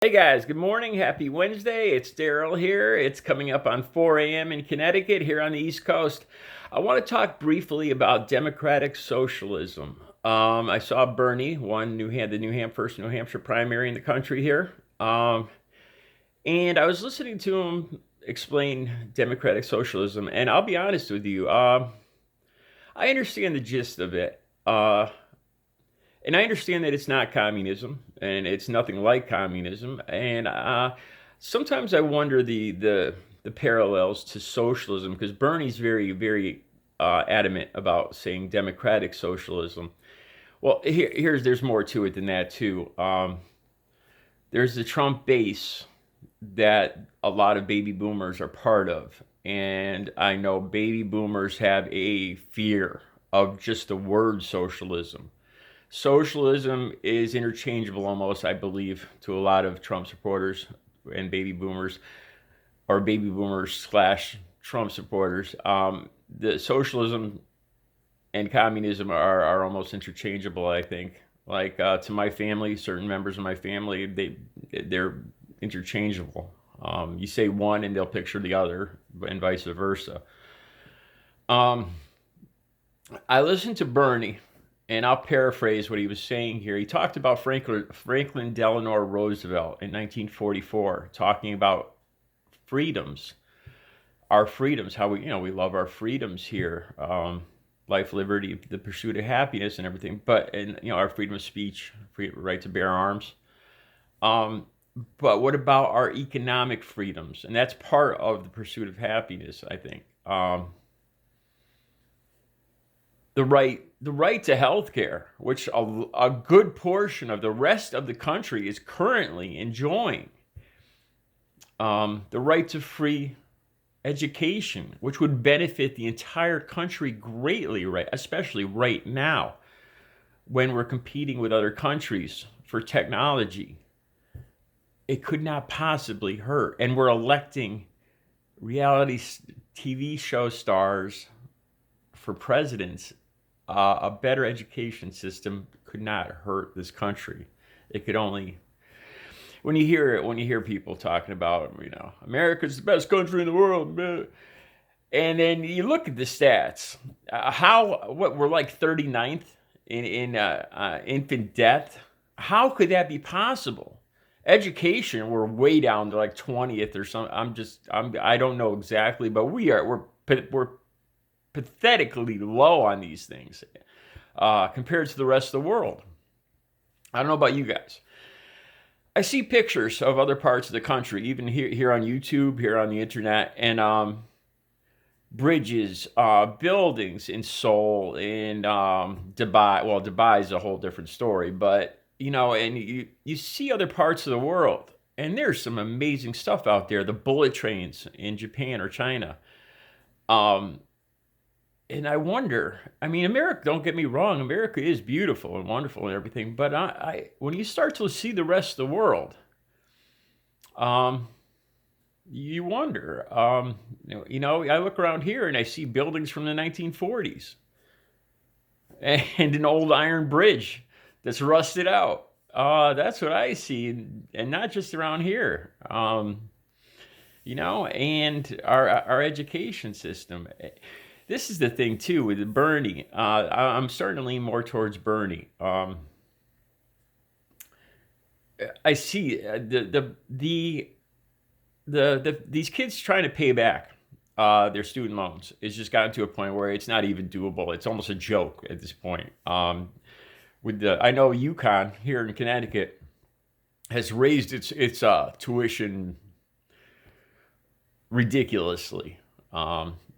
Hey guys, good morning. Happy Wednesday. It's Daryl here. It's coming up on 4 a.m. in Connecticut here on the East Coast. I want to talk briefly about democratic socialism. I saw Bernie won first New Hampshire primary in the country here. And I was listening to him explain democratic socialism. And I'll be honest with you, I understand the gist of it. And I understand that it's not communism, and it's nothing like communism. And sometimes I wonder the parallels to socialism, because Bernie's very adamant about saying democratic socialism. Well, there's more to it than that too. There's the Trump base that a lot of baby boomers are part of, and I know baby boomers have a fear of just the word socialism. Socialism is interchangeable almost, I believe, to a lot of Trump supporters and baby boomers, or baby boomers slash Trump supporters. The socialism and communism are almost interchangeable, I think. Like to my family, certain members of my family, they're interchangeable. You say one and they'll picture the other, and vice versa. I listened to Bernie, and I'll paraphrase what he was saying here. He talked about Franklin Delano Roosevelt in 1944, talking about freedoms, our freedoms, how we love our freedoms here, life, liberty, the pursuit of happiness, and everything. But our freedom of speech, right to bear arms. But what about our economic freedoms? And that's part of the pursuit of happiness, I think. The right to health care, which a good portion of the rest of the country is currently enjoying. The right to free education, which would benefit the entire country greatly, right? Especially right now, when we're competing with other countries for technology. It could not possibly hurt. And we're electing reality TV show stars for presidents. A better education system could not hurt this country. It could only, when you hear people talking about, America's the best country in the world, and then you look at the stats, we're like 39th in infant death. How could that be possible? Education, we're way down to like 20th or something. I don't know exactly, but we're pathetically low on these things compared to the rest of the world. I don't know about you guys. I see pictures of other parts of the country, even here on YouTube, here on the internet, and bridges, buildings in Seoul, in Dubai. Well, Dubai is a whole different story, but and you see other parts of the world, and there's some amazing stuff out there. The bullet trains in Japan or China. And I wonder, America, don't get me wrong, America is beautiful and wonderful and everything, but when you start to see the rest of the world, you wonder. I look around here and I see buildings from the 1940s and an old iron bridge that's rusted out. That's what I see, and not just around here. And our education system. This is the thing too with Bernie. I'm starting to lean more towards Bernie. I see these kids trying to pay back their student loans. It's just gotten to a point where it's not even doable. It's almost a joke at this point. I know UConn here in Connecticut has raised its tuition ridiculously.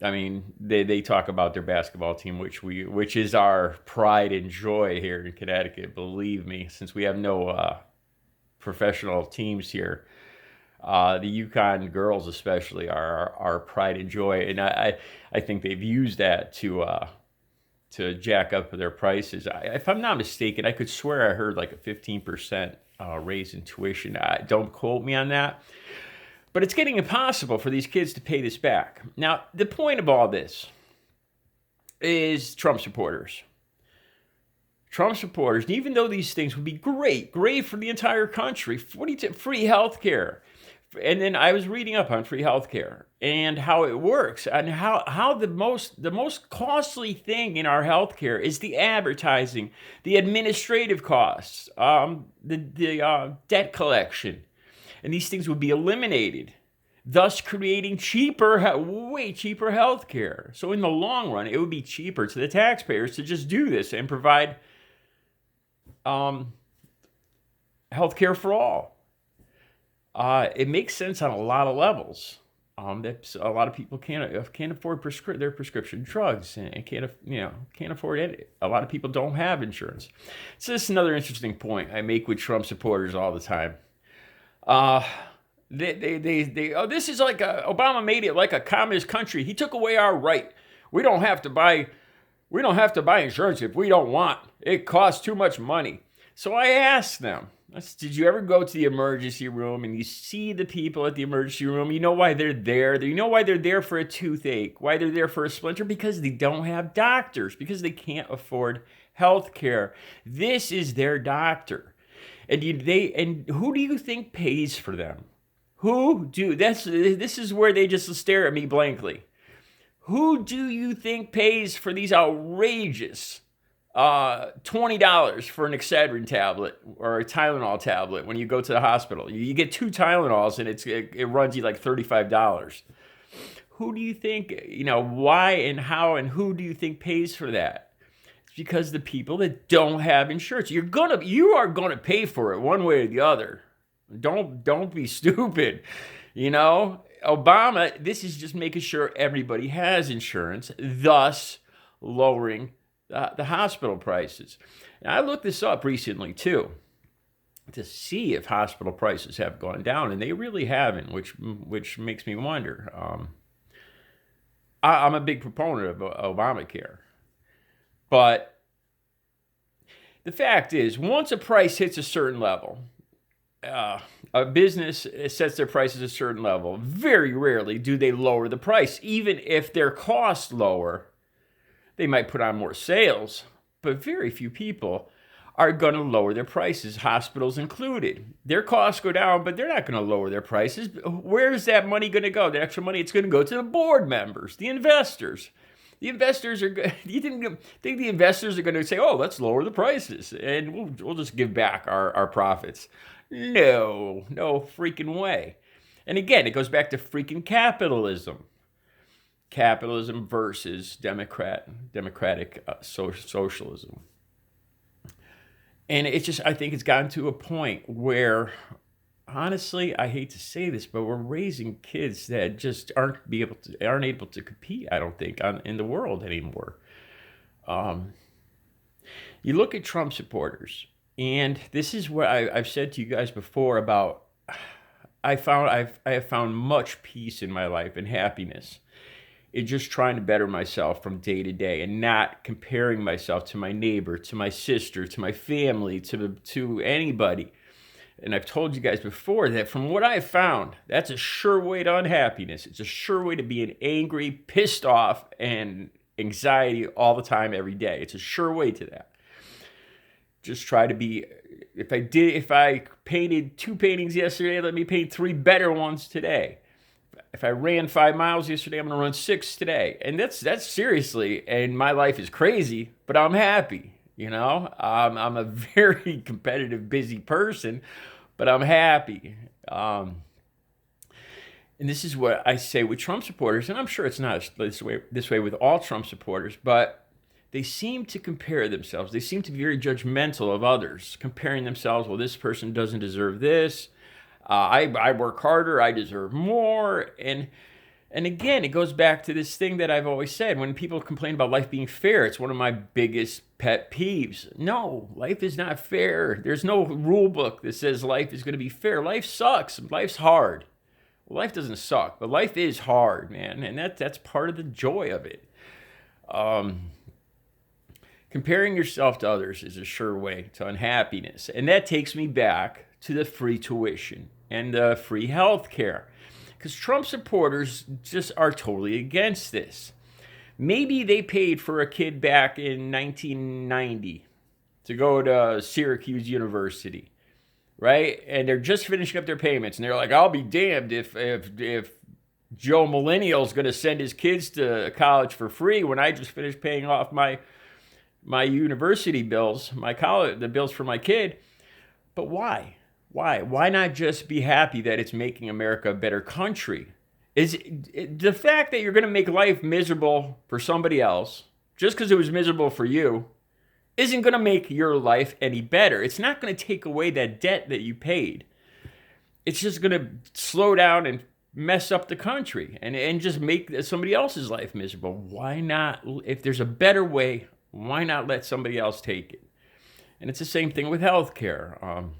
They talk about their basketball team, which is our pride and joy here in Connecticut. Believe me, since we have no professional teams here, the UConn girls especially are our pride and joy, and I think they've used that to jack up their prices. If I'm not mistaken, I could swear I heard like a 15% raise in tuition. Don't quote me on that. But it's getting impossible for these kids to pay this back. Now, the point of all this is Trump supporters. Trump supporters, even though these things would be great for the entire country, free health care. And then I was reading up on free health care and how it works, and how the most costly thing in our health care is the advertising, the administrative costs, the debt collection. And these things would be eliminated, thus creating way cheaper health care. So in the long run, it would be cheaper to the taxpayers to just do this and provide health care for all. It makes sense on a lot of levels. That a lot of people can't afford their prescription drugs and can't afford it. A lot of people don't have insurance. So this is another interesting point I make with Trump supporters all the time. This is like Obama made it like a communist country. He took away our right. We don't have to buy insurance if we don't want. It costs too much money. So I asked them, did you ever go to the emergency room and you see the people at the emergency room? You know why they're there. You know why they're there for a toothache, why they're there for a splinter? Because they don't have doctors, because they can't afford health care. This is their doctor. And who do you think pays for them? This is where they just stare at me blankly. Who do you think pays for these outrageous $20 for an Excedrin tablet or a Tylenol tablet when you go to the hospital? You get 2 Tylenols and it runs you like $35. Who do you think, why and how and who do you think pays for that? It's because the people that don't have insurance. You are gonna pay for it one way or the other. Don't be stupid. Obama, this is just making sure everybody has insurance, thus lowering the hospital prices. And I looked this up recently too, to see if hospital prices have gone down, and they really haven't, which makes me wonder. I'm a big proponent of Obamacare, but the fact is, once a price hits a certain level, a business sets their prices at a certain level. Very rarely do they lower the price. Even if their costs lower, they might put on more sales, but very few people are going to lower their prices, hospitals included. Their costs go down, but they're not going to lower their prices. Where's that money going to go? The extra money, it's going to go to the board members, the investors. The investors are. You think the investors are going to say, "Oh, let's lower the prices and we'll just give back our profits"? No freaking way. And again, it goes back to freaking capitalism. Capitalism versus democratic socialism. And I think it's gotten to a point where, honestly, I hate to say this, but we're raising kids that just aren't able to compete, I don't think, in the world anymore. You look at Trump supporters, and this is what I've said to you guys before about I have found much peace in my life and happiness in just trying to better myself from day to day and not comparing myself to my neighbor, to my sister, to my family, to anybody. And I've told you guys before that from what I've found, that's a sure way to unhappiness. It's a sure way to being angry, pissed off, and anxiety all the time, every day. It's a sure way to that. Just try to be, if I painted 2 paintings yesterday, let me paint 3 better ones today. If I ran 5 miles yesterday, I'm going to run 6 today. And that's seriously, and my life is crazy, but I'm happy. I'm a very competitive, busy person, but I'm happy. And this is what I say with Trump supporters, and I'm sure it's not this way with all Trump supporters, but they seem to compare themselves. They seem to be very judgmental of others, comparing themselves, well, this person doesn't deserve this. I work harder, I deserve more. And again, it goes back to this thing that I've always said. When people complain about life being fair, it's one of my biggest pet peeves. No, life is not fair. There's no rule book that says life is going to be fair. Life sucks. Life's hard. Well, life doesn't suck, but life is hard, man. And that's part of the joy of it. Comparing yourself to others is a sure way to unhappiness. And that takes me back to the free tuition and the free health care. Because Trump supporters just are totally against this. Maybe they paid for a kid back in 1990 to go to Syracuse University, right? And they're just finishing up their payments, and they're like, "I'll be damned if Joe Millennial's going to send his kids to college for free when I just finished paying off my university bills, my college, the bills for my kid." But why? Why not just be happy that it's making America a better country? Is the fact that you're going to make life miserable for somebody else just because it was miserable for you isn't going to make your life any better. It's not going to take away that debt that you paid. It's just going to slow down and mess up the country and just make somebody else's life miserable. Why not? If there's a better way, why not let somebody else take it? And it's the same thing with healthcare.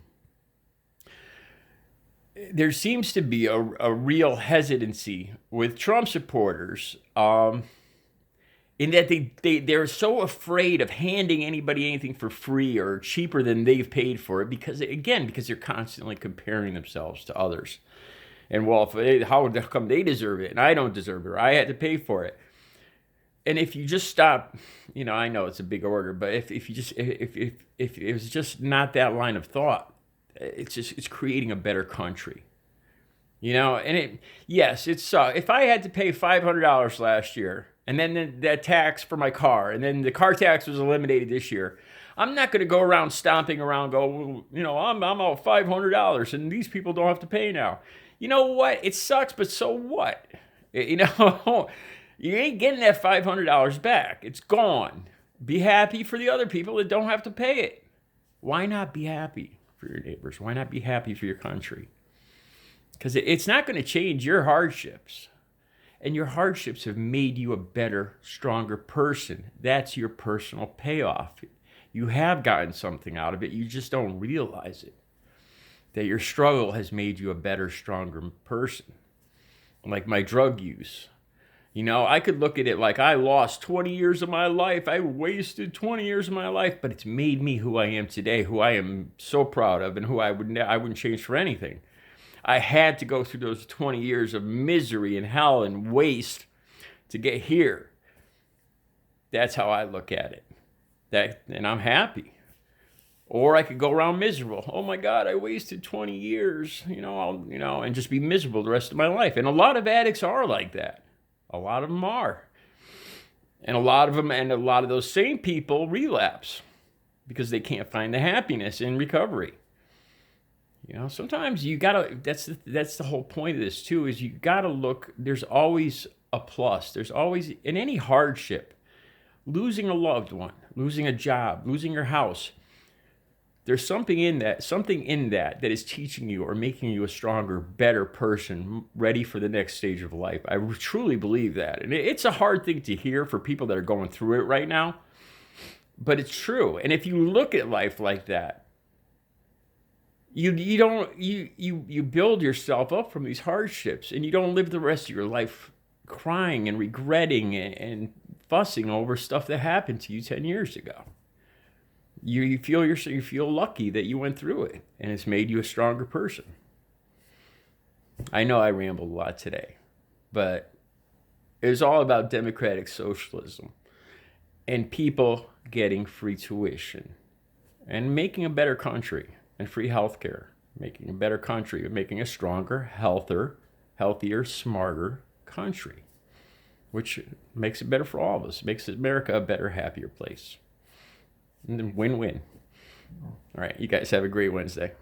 There seems to be a real hesitancy with Trump supporters in that they're so afraid of handing anybody anything for free or cheaper than they've paid for it because they're constantly comparing themselves to others. And well, how come they deserve it and I don't deserve it, or I had to pay for it? And if you just stop, I know it's a big order, but if it was just not that line of thought, it's creating a better country, and it's if I had to pay $500 last year and then that tax for my car and then the car tax was eliminated this year, I'm not going to go around stomping around go, I'm out $500 and these people don't have to pay now. You know what? It sucks, but so what? You ain't getting that $500 back. It's gone. Be happy for the other people that don't have to pay it. Why not be happy for your neighbors? Why not be happy for your country? Because it's not going to change your hardships. And your hardships have made you a better, stronger person. That's your personal payoff. You have gotten something out of it. You just don't realize it. That your struggle has made you a better, stronger person. Like my drug use. I could look at it like I lost 20 years of my life. I wasted 20 years of my life, but it's made me who I am today, who I am so proud of and who I wouldn't change for anything. I had to go through those 20 years of misery and hell and waste to get here. That's how I look at it. And I'm happy. Or I could go around miserable. Oh my God, I wasted 20 years, and just be miserable the rest of my life. And a lot of addicts are like that. A lot of them are. And a lot of those same people relapse because they can't find the happiness in recovery. Sometimes you gotta, that's the whole point of this too, is you gotta look, there's always a plus. There's always, in any hardship, losing a loved one, losing a job, losing your house, there's something in that is teaching you or making you a stronger, better person, ready for the next stage of life. I truly believe that. And it's a hard thing to hear for people that are going through it right now, but it's true. And if you look at life like that, you build yourself up from these hardships, and you don't live the rest of your life crying and regretting and fussing over stuff that happened to you 10 years ago. You feel lucky that you went through it, and it's made you a stronger person. I know I rambled a lot today, but it was all about democratic socialism and people getting free tuition and making a better country and free healthcare, making a better country, making a stronger, healthier, smarter country, which makes it better for all of us, makes America a better, happier place. And then win-win. All right, you guys have a great Wednesday.